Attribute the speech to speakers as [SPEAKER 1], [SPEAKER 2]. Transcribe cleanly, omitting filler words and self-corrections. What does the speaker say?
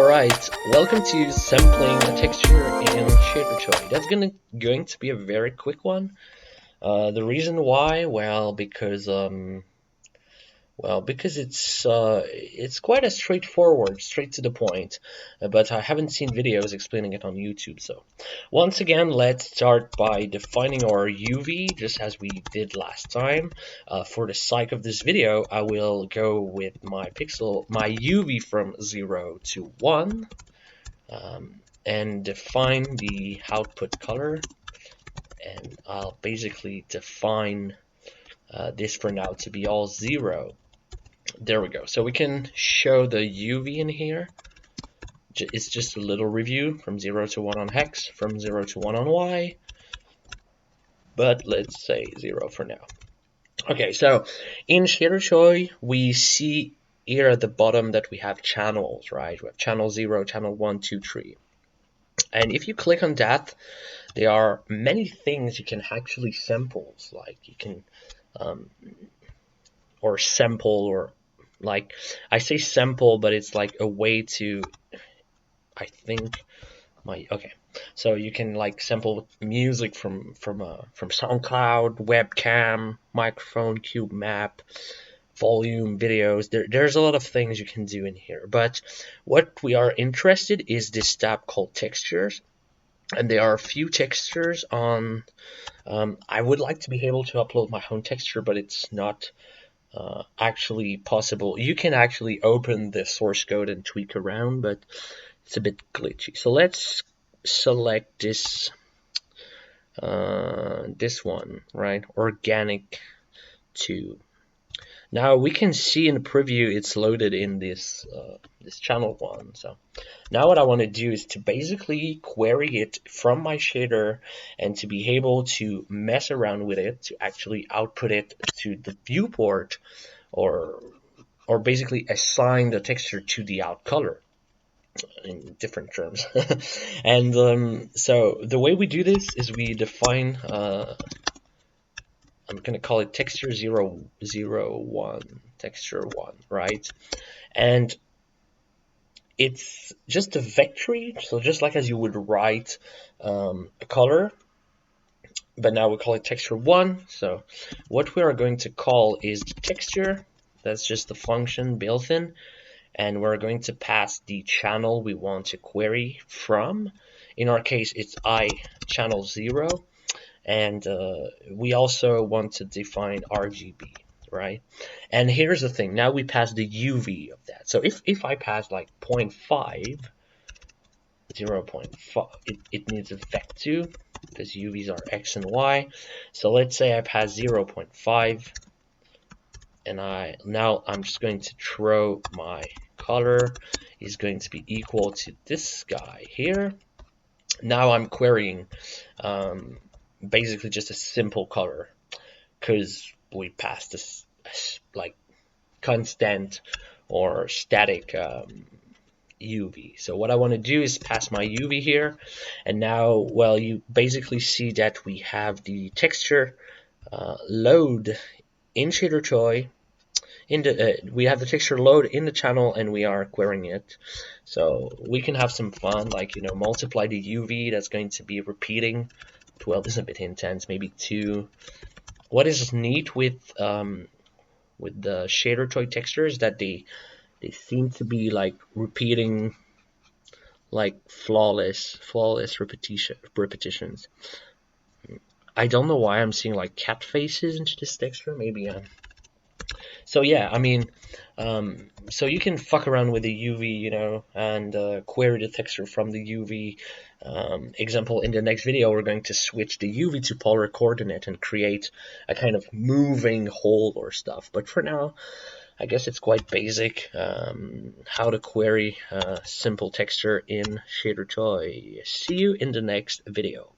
[SPEAKER 1] Alright, welcome to sampling a texture in Shadertoy. That's going to be a very quick one. The reason why, because it's quite a straightforward, straight to the point. But I haven't seen videos explaining it on YouTube. So once again, let's start by defining our UV, just as we did last time. For the sake of this video, I will go with my UV from 0 to 1. And define the output color, and I'll basically define this for now to be all 0. There we go. So we can show the UV in here. It's just a little review from 0 to 1 on X, from 0 to 1 on Y, but let's say 0 for now. Okay, so in Shadertoy, we see here at the bottom that we have channels, right? We have channel 0, channel 1, 2, 3. And if you click on that, there are many things you can actually sample, like you can or sample, or like I say sample, but it's like a way to, I think okay, so you can like sample music from SoundCloud, webcam, microphone, cube map, volume, videos. There's a lot of things you can do in here, but what we are interested is this tab called textures, and there are a few textures on. I would like to be able to upload my own texture, but it's not actually possible. You can actually open the source code and tweak around, but it's a bit glitchy. So let's select this this one, right? Organic 2. Now we can see in the preview it's loaded in this this channel 1. So now what I want to do is to basically query it from my shader and to be able to mess around with it, to actually output it to the viewport, or basically assign the texture to the out color in different terms. And so the way we do this is we define I'm going to call it texture 0, 0, 1, texture 1, right? And it's just a vectory, so just like as you would write a color, but now we call it texture 1. So what we are going to call is the texture. That's just the function built in, and we're going to pass the channel we want to query from. In our case, it's channel 0. And we also want to define RGB, right? And here's the thing. Now we pass the UV of that. So if I pass like 0.5, 0.5, it needs a vec2 because UVs are X and Y. So let's say I pass 0.5, and now I'm just going to throw my color is going to be equal to this guy here. Now I'm querying basically just a simple color, because we passed this like constant or static UV. So what I want to do is pass my UV here, and now, well, you basically see that we have the texture load in Shadertoy. We have the texture load in the channel, and we are querying it. So we can have some fun, like, you know, multiply the UV. That's going to be repeating. 12 is a bit intense, maybe 2. What is neat with the Shadertoy textures that they seem to be like repeating, like flawless repetitions. I don't know why I'm seeing like cat faces into this texture. Maybe so yeah, I mean, so you can fuck around with the UV, you know, and query the texture from the UV. Example, in the next video, we're going to switch the UV to polar coordinate and create a kind of moving hole or stuff. But for now, I guess it's quite basic how to query simple texture in Shadertoy. See you in the next video.